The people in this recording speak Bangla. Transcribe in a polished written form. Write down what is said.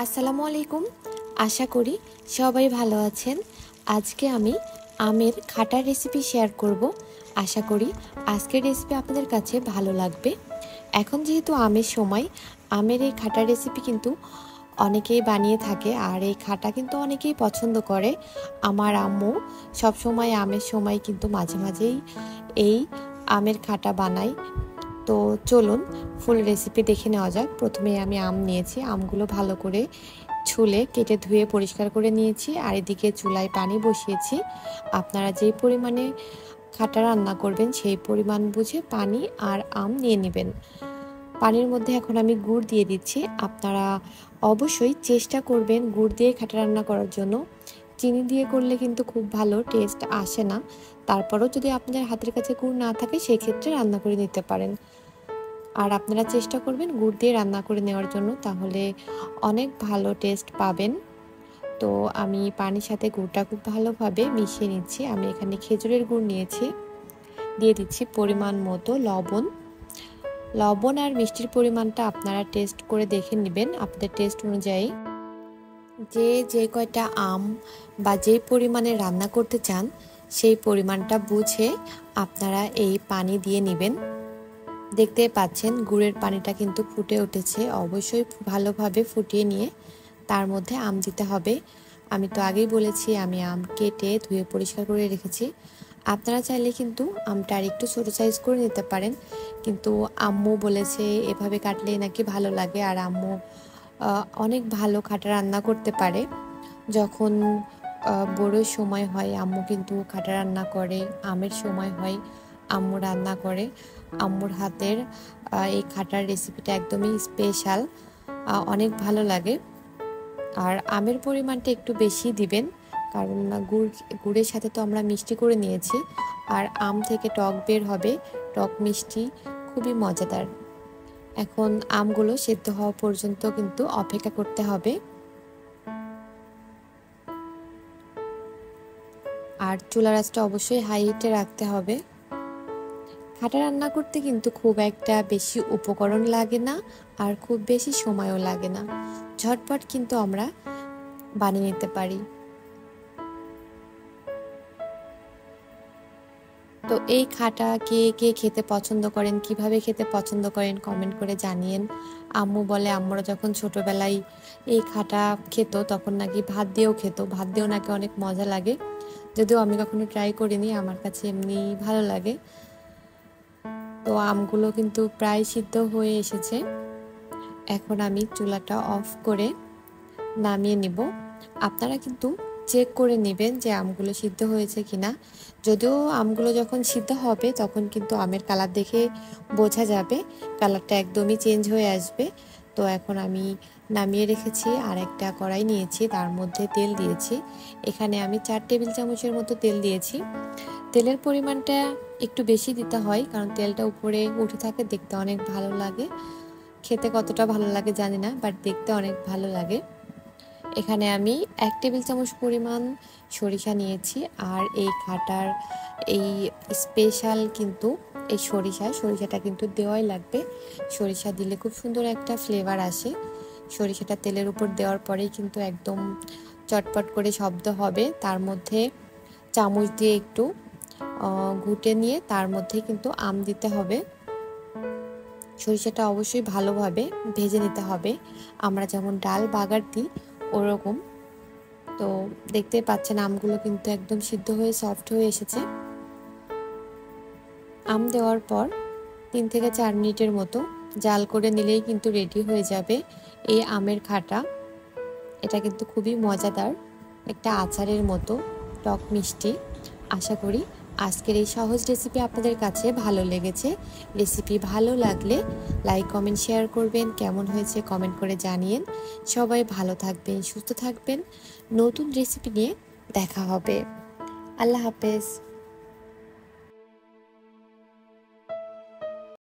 আসসালামু আলাইকুম। আশা করি সবাই ভালো আছেন। আজকে আমি আমের খাটার রেসিপি শেয়ার করব। আশা করি আজকের রেসিপি আপনাদের কাছে ভালো লাগবে। এখন যেহেতু আমের সময়, আমের এই খাটার রেসিপি কিন্তু অনেকেই বানিয়ে থাকে, আর এই খাটা কিন্তু অনেকেই পছন্দ করে। আমার আম্মু সবসময় আমের সময় কিন্তু মাঝে মাঝেই এই আমের খাটা বানায়। তো চলুন ফুল রেসিপি দেখে নেওয়া যাক। প্রথমে আমি আম নিয়েছি, আমগুলো ভালো করে ছুলে কেটে ধুয়ে পরিষ্কার করে নিয়েছি, আর এদিকে চুলায় পানি বসিয়েছি। আপনারা যেই পরিমাণে খাটা রান্না করবেন সেই পরিমাণ বুঝে পানি আর আম নিয়ে নেবেন। পানির মধ্যে এখন আমি গুড় দিয়ে দিচ্ছি। আপনারা অবশ্যই চেষ্টা করবেন গুড় দিয়ে খাটা রান্না করার জন্য। চিনি দিয়ে করলে কিন্তু খুব ভালো টেস্ট আসে না। তারপরও যদি আপনাদের হাতের কাছে গুড় না থাকে সেই ক্ষেত্রে রান্না করে নিতে পারেন। আর আপনারা চেষ্টা করবেন গুড় দিয়ে রান্না করে নেওয়ার জন্য, তাহলে অনেক ভালো টেস্ট পাবেন। তো আমি পানির সাথে গুড়টা খুব ভালোভাবে মিশিয়ে নিচ্ছি। আমি এখানে খেজুরের গুড় নিয়েছি, দিয়ে দিচ্ছি পরিমাণ মতো লবণ। লবণ আর মিষ্টির পরিমাণটা আপনারা টেস্ট করে দেখে নেবেন আপনাদের টেস্ট অনুযায়ী। যে কয়টা আম বা যে পরিমাণে রান্না করতে চান সেই পরিমাণটা বুঝে আপনারা এই পানি দিয়ে নেবেন। দেখতে পাচ্ছেন গুড়ের পানিটা কিন্তু ফুটে উঠেছে। অবশ্যই ভালোভাবে ফুটিয়ে নিয়ে তার মধ্যে আম দিতে হবে। আমি তো আগেই বলেছি আমি আম কেটে ধুয়ে পরিষ্কার করে রেখেছি। আপনারা চাইলে কিন্তু আমটা আর একটু ছোটো সাইজ করে নিতে পারেন, কিন্তু আম্মু বলেছে এভাবে কাটলে নাকি ভালো লাগে। আর আম্মু অনেক ভালো খাটা রান্না করতে পারে। যখন বড়োর সময় হয় আম্মু কিন্তু খাটা রান্না করে, আমের সময় হয় আম্মু রান্না করে। আম্মুর হাতের এই খাটার রেসিপিটা একদমই স্পেশাল, অনেক ভালো লাগে। আর আমের পরিমাণটা একটু বেশি দিবেন, কারণ গুড়ের সাথে তো আমরা মিষ্টি করে নিয়েছি, আর আম থেকে টক বের হবে, টক মিষ্টি, খুবই মজাদার। এখন আমগুলো সেদ্ধ হওয়া পর্যন্ত কিন্তু অপেক্ষা করতে হবে। আর চুলার আঁচটা অবশ্যই হাই হিটে রাখতে হবে। খাটা রান্না করতে কিন্তু খুব একটা বেশি উপকরণ লাগে না, আর খুব বেশি সময়ও লাগে না। ঝটপট কিন্তু আমরা বানিয়ে নিতে পারি। তো এই খাটা কে কে খেতে পছন্দ করেন, কিভাবে খেতে পছন্দ করেন কমেন্ট করে জানিয়েন। আম্মু বলে আম্মুরা যখন ছোটবেলায় এই খাটা খেত তখন নাকি ভাত দিয়েও খেত, ভাত দিয়েও নাকি অনেক মজা লাগে। যদিও আমি কখনো ট্রাই করিনি, আমার কাছে এমনি ভালো লাগে। তো আমগুলো কিন্তু প্রায় সিদ্ধ হয়ে এসেছে। এখন আমি চুলাটা অফ করে নামিয়ে নিব। আপনারা কিন্তু চেক করে নেবেন যে আমগুলো সিদ্ধ হয়েছে কিনা। যদিও আমগুলো যখন সিদ্ধ হবে তখন কিন্তু আমের কালার দেখে বোঝা যাবে, কালারটা একদমই চেঞ্জ হয়ে আসবে। তো এখন আমি নামিয়ে রেখেছি, আর একটা কড়াই নিয়েছি, তার মধ্যে তেল দিয়েছি। এখানে আমি 4 টেবিল চামচের মতো তেল দিয়েছি। তেলের পরিমাণটা একটু বেশি দিতে হয়, কারণ তেলটা উপরে উঠে থাকে, দেখতে অনেক ভালো লাগে। খেতে কতটা ভালো লাগে জানি না, বাট দেখতে অনেক ভালো লাগে। এখানে আমি 1 টেবিল চামচ পরিমাণ সরিষা নিয়েছি, আর এই খাটার এই স্পেশাল কিন্তু এই সরিষাটা কিন্তু দেওয়াই লাগবে। সরিষা দিলে খুব সুন্দর একটা ফ্লেভার আসে। সরিষাটা তেলের উপর দেওয়ার পরেই কিন্তু একদম চটপট করে শব্দ হবে। তার মধ্যে চামচ দিয়ে একটু ঘুটে নিয়ে তার মধ্যে কিন্তু আম দিতে হবে। সরিষাটা অবশ্যই ভালোভাবে ভেজে নিতে হবে, আমরা যেমন ডাল বাগার দিই ওরকম। তো দেখতে পাচ্ছেন আমগুলো কিন্তু একদম সিদ্ধ হয়ে সফট হয়ে এসেছে। আম দেওয়ার পর 3 থেকে 4 মিনিটের মতো জাল করে নিলেই কিন্তু রেডি হয়ে যাবে এই আমের খাটা। এটা কিন্তু খুবই মজাদার, একটা আচারের মতো টক মিষ্টি। আশা করি আজকের এই সহজ রেসিপি আপনাদের কাছে ভালো লেগেছে। রেসিপি ভালো লাগলে লাইক কমেন্ট শেয়ার করবেন, কেমন হয়েছে কমেন্ট করে জানিয়েন। সবাই ভালো থাকবেন, সুস্থ থাকবেন। নতুন রেসিপি নিয়ে দেখা হবে। আল্লাহ হাফেজ।